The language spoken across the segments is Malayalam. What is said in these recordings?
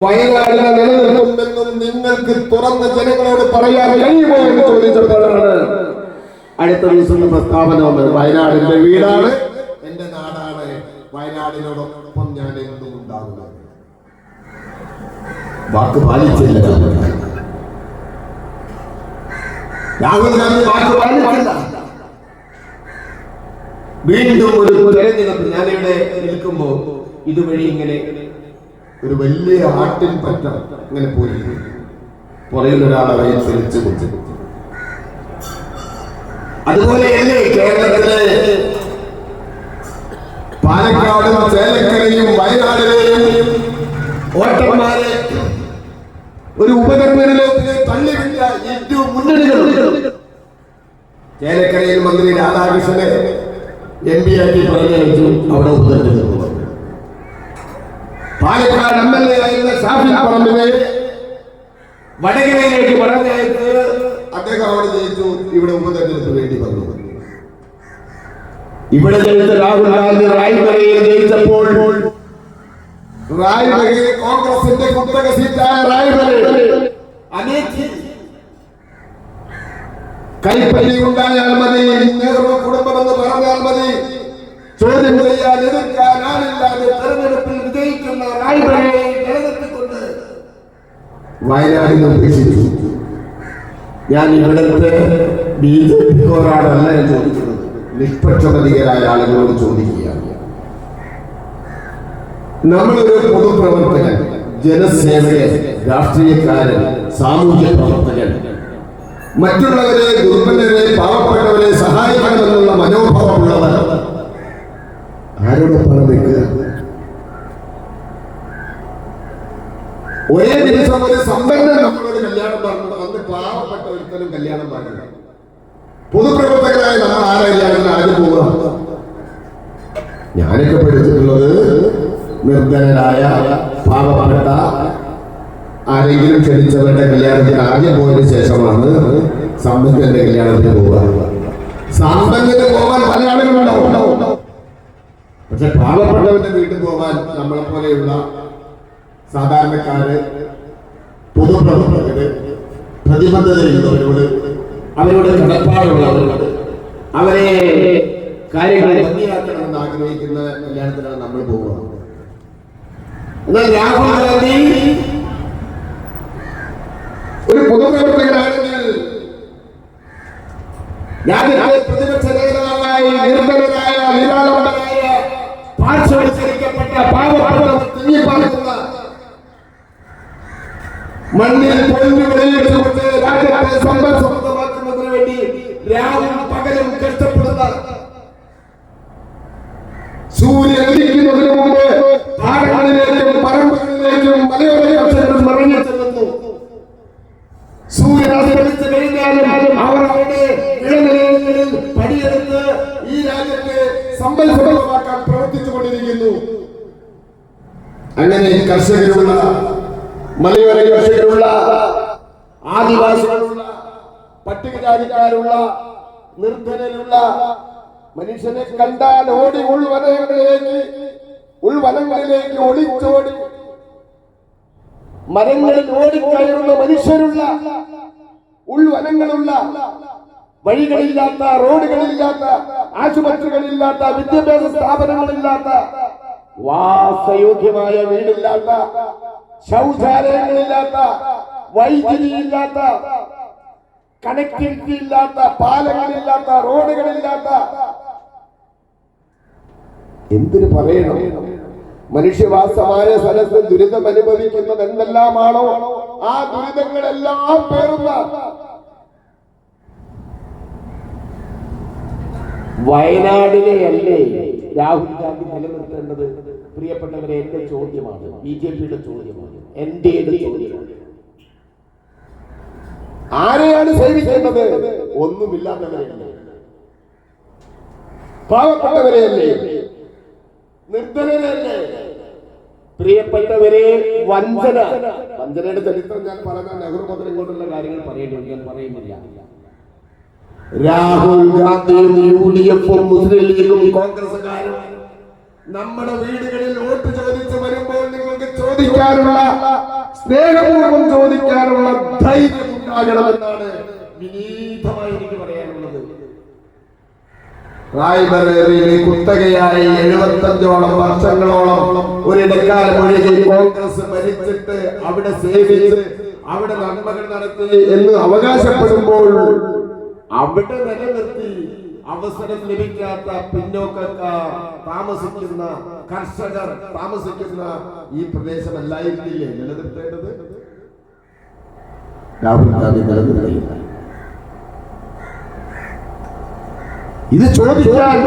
വയനാടിനെ നിലനിർത്തുമെന്നും നിങ്ങൾക്ക് തുറന്ന ജനങ്ങളോട് പറയാൻ കഴിയുമോ എന്ന് ചോദിച്ചപ്പോഴാണ് അടുത്ത ദിവസം പ്രസ്താവന വന്നത്. വയനാടിന്റെ വീടാണ്, എന്റെ നാടാണ്, വയനാടിനോടൊപ്പം ഞാൻ എന്നും ഉണ്ടാകുന്നത്. വാക്ക് പാലിച്ചില്ല രാഹുൽ ഗാന്ധി, വാക്ക് പാലിച്ചില്ല. വീണ്ടും ഒരു തെരഞ്ഞെടുപ്പ്. ഞാനിവിടെ നിൽക്കുമ്പോ ഇതുവഴി ഇങ്ങനെ ഒരു വലിയ ആട്ടിൻ പറ്റ ഇങ്ങനെ പോയി പുറയിൽ ഒരാളെ അനുസരിച്ച് കുത്തി. അതുപോലെയല്ലേ കേരളത്തിലെ പാലക്കാടും ചേലക്കരയും വയനാടിലെയും വോട്ടർമാരെ ഒരു ഉപതെരഞ്ഞെടുപ്പിലേക്ക് തള്ളിവിട്ട ഇരു മുന്നണികളും. ചേലക്കരയിൽ മന്ത്രി രാധാകൃഷ്ണനെ MP ആക്കി പറഞ്ഞയച്ചു, അവിടെ ഉപതെരഞ്ഞെടുപ്പ്. പാലക്കാട് MLA ആയിരുന്ന ഷാഫി പറമ്പിനെ വടകരയിലേക്ക് പറഞ്ഞയച്ച് അദ്ദേഹം അവിടെ ജയിച്ചു, ഇവിടെ ഉപതെരഞ്ഞെടുപ്പ് വേണ്ടി വന്നു. ഇവിടെ ജയിച്ച രാഹുൽ ഗാന്ധി റായ്ബറയിൽ ജയിച്ചപ്പോൾ റായ്ബറയിൽ കോൺഗ്രസിന്റെ കുത്തക സീറ്റായ റായ്ബറയിൽ അനേകി കൈപ്പറ്റി ഉണ്ടായാൽ മതി, നെഹ്റു കുടുംബമെന്ന് പറഞ്ഞാൽ മതി, ചോദ്യം ചെയ്യാൻ എതിർക്കാൻ ആളില്ലാതെ തെരഞ്ഞെടുപ്പിൽ വിജയിക്കുന്ന റായ്ബറയെ നിലനിർത്തിക്കൊണ്ട് വയനാടിനെ ഉപേക്ഷിച്ചു. ഞാൻ ഇവിടുത്തെ BJP-ക്കാരോടല്ല ഞാൻ ചോദിക്കുന്നത്, നിഷ്പക്ഷമതികരായ ആളുകളോട് ചോദിക്കുകയാണ്. നമ്മളൊരു പൊതുപ്രവർത്തകൻ, ജനസേവകൻ, രാഷ്ട്രീയക്കാരൻ, സാമൂഹ്യ പ്രവർത്തകൻ, മറ്റുള്ളവരെ, ദുർബലരെ, പാവപ്പെട്ടവരെ സഹായിക്കണമെന്നുള്ള മനോഭാവമുള്ളവർ ആരോടൊപ്പം നിൽക്കുക? ഒരേ ദിവസം ഒരു സമ്പന്നൻ നമ്മളോട് കല്യാണം പറഞ്ഞു, അന്ന് പാവപ്പെട്ട ഒരുത്തരും കല്യാണം പറഞ്ഞു. പൊതുപ്രവർത്തകരായ നമ്മൾ ആരെ കല്യാണത്തിന് ആദ്യം പോവുക? ഞാനൊക്കെ പഠിച്ചിട്ടുള്ളത് നിർധനരായ പാവപ്പെട്ട ആരെങ്കിലും ക്ഷണിച്ചവരുടെ കല്യാണത്തിന് ആദ്യം പോയതിനു ശേഷമാണ് സമ്പന്നന്റെ കല്യാണത്തിന് പോവുക. സമ്പന്നന് പോകാൻ പല ആളുകളുണ്ടാവും, പക്ഷെ പാവപ്പെട്ടവന്റെ വീട്ടിൽ പോകാൻ നമ്മളെ പോലെയുള്ള സാധാരണക്കാര്, പൊതുപ്രവർത്തകര്, പ്രതിബദ്ധതയുള്ളവരോട്, അവരോട് കടപ്പാടുള്ളവരോട്, അവരെ കാര്യങ്ങൾ ഭംഗിയാക്കണമെന്ന് ആഗ്രഹിക്കുന്ന കല്യാണത്തിനാണ് നമ്മൾ പോവുക. എന്നാൽ രാഹുൽ ഗാന്ധി ഒരു പൊതുപ്രവർത്തകനാണെങ്കിൽ രാജ്യത്തെ പ്രതിപക്ഷ നേതാവായി നിർബലരായ, നിരാളമായ, പാർശ്വവൽക്കരിക്കപ്പെട്ട പാവപ്പെട്ടവർ തിങ്ങിപ്പാർക്കുന്ന മണ്ണിൽ പൊന്നു വെളിയിച്ചുകൊണ്ട് രാജ്യത്തെ സമ്പന്നമാക്കുന്നതിന് വേണ്ടി രാവും പകലും കഷ്ടപ്പെടുന്ന, സൂര്യൻ ഉദിക്കുന്നതിന് മുമ്പ് പാടങ്ങളിലേക്കും പറമ്പുകളിലേക്കും മലയോര കർഷകർ മറിഞ്ഞു ചെല്ലുന്നു. സൂര്യൻ അസ്തമിച്ചു കഴിഞ്ഞാലും അവർ അവരുടെ വിളനിലങ്ങളിൽ പണിയെടുത്ത് ഈ രാജ്യത്തെ സമ്പൽസമൃദ്ധമാക്കാൻ പ്രവർത്തിച്ചുകൊണ്ടിരിക്കുന്നു. അങ്ങനെ കർഷകരുള്ള, മലയോര കർഷകരുള്ള, ആദിവാസികളുള്ള, പട്ടികജാതിക്കാരുള്ള, നിർധനരുള്ള, മനുഷ്യനെ കണ്ടാൽ ഓടി ഉൾവനങ്ങളിലേക്ക് ഒളിച്ചോടി മരങ്ങളിൽ ഓടിക്കയറുന്ന മനുഷ്യരുള്ള, ഉൾവനങ്ങളുള്ള, വഴികളില്ലാത്ത, റോഡുകളില്ലാത്ത, ആശുപത്രികളില്ലാത്ത, വിദ്യാഭ്യാസ സ്ഥാപനങ്ങളില്ലാത്ത, വാസയോഗ്യമായ വീടില്ലാത്ത, ശൗചാലയങ്ങളില്ലാത്ത, വൈദ്യുതിയില്ലാത്ത, കണക്ടിവിറ്റി ഇല്ലാത്ത, പാലങ്ങളില്ലാത്ത, റോഡുകളില്ലാത്ത, എന്തിനു പറയണം, മനുഷ്യവാസമായ സ്ഥലത്ത് ദുരിതം അനുഭവിക്കുന്നത് എന്തെല്ലാമാണോ ആ ദുരിതങ്ങളെല്ലാം പേറുന്ന വയനാടിനെ അല്ലേ രാഹുൽ ഗാന്ധി നിലനിർത്തേണ്ടത്? പ്രിയപ്പെട്ടവരെ, എന്റെ ചോദ്യമാണ്, BJP-യുടെ ചോദ്യമാണ്, NDAയുടെ ചോദ്യമാണ്. ആരെയാണ് സേവിക്കേണ്ടത്? ഒന്നുമില്ലാത്തവരെയല്ലേ, പാവപ്പെട്ടവരെയല്ലേ, നിർധനരല്ലേ? പ്രിയപ്പെട്ടവരെ, വഞ്ചനയുടെ ചരിത്രം ഞാൻ പറഞ്ഞ നെഹ്റു മുതൽ ഇങ്ങോട്ടുള്ള കാര്യങ്ങൾ പറയേണ്ടി ഞാൻ പറയുന്നില്ല. രാഹുൽ ഗാന്ധിയും UDF-ഉം മുസ്ലിം ലീഗും കോൺഗ്രസുകാരും നമ്മുടെ വീടുകളിൽ വോട്ട് ചോദിച്ചു വരുമ്പോൾ നിങ്ങൾക്ക് ചോദ്യം ചോദിക്കാനുള്ള, സ്നേഹപൂർവ്വം ചോദിക്കാനുള്ള ധൈര്യം ഉണ്ടാകണമെന്നാണ് വിനീതമായി എനിക്ക് പറയാനുള്ളത്. റായ്ബറേലിയിൽ കുത്തകയായി 75ഓളം വർഷങ്ങളോളം ഒരിടക്കാലം ഒഴികെ കോൺഗ്രസ് ഭരിച്ചിട്ട് അവിടെ സേവിച്ച് അവിടെ നന്മകൾ നടത്തി എന്ന് അവകാശപ്പെടുമ്പോൾ അവിടെ നിലനിർത്തി അവസരം ലഭിക്കാത്ത പിന്നോക്കക്കാർ താമസിക്കുന്ന, കർഷകർ താമസിക്കുന്ന ഈ പ്രദേശമല്ലായിരുന്നില്ലേ നിലനിർത്തേണ്ടത്? രാഹുൽ ഗാന്ധി നിലനിർത്തിയില്ല. ഇത് ചോദിച്ചാൽ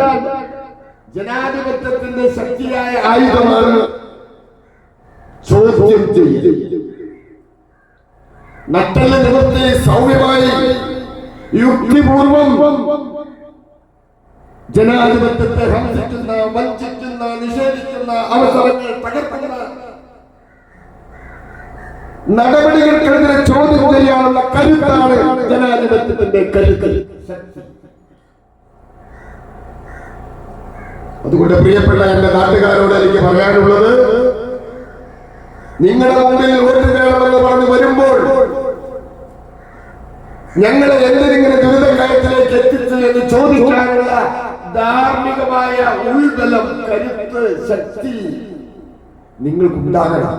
ജനാധിപത്യത്തിന്റെ ശക്തിയായ ആയുധമാണ് ചോദ്യം ചെയ്യൽ. നട്ടല് നിവർത്തി സൗമ്യമായി യുക്തിപൂർവം ജനാധിപത്യത്തെ ഹംസിക്കുന്ന, വഞ്ചിക്കുന്ന, നിഷേധിക്കുന്ന അവസരങ്ങൾ തകർക്കുന്ന നടപടികൾക്കെതിരെ ചോദ്യം ചെയ്യാനുള്ള കരുത്താണ് ജനാധിപത്യത്തിന്റെ കരുക്കൽ ശക്തി. അതുകൊണ്ട് പ്രിയപ്പെട്ട എന്റെ നാട്ടുകാരോട് എനിക്ക് പറയാനുള്ളത്, നിങ്ങളുടെ മുമ്പിൽ വോട്ട് വേണമെന്ന് പറഞ്ഞു വരുമ്പോൾ ഞങ്ങളെ എന്തിനിങ്ങനെ ദുരിതക്കയത്തിലേക്ക് എത്തിച്ചു എന്ന് ചോദിക്കാനുള്ള ധാർമ്മികമായ ഉൾബലം, കരുത്ത്, ശക്തി നിങ്ങൾക്കുണ്ടാകണം.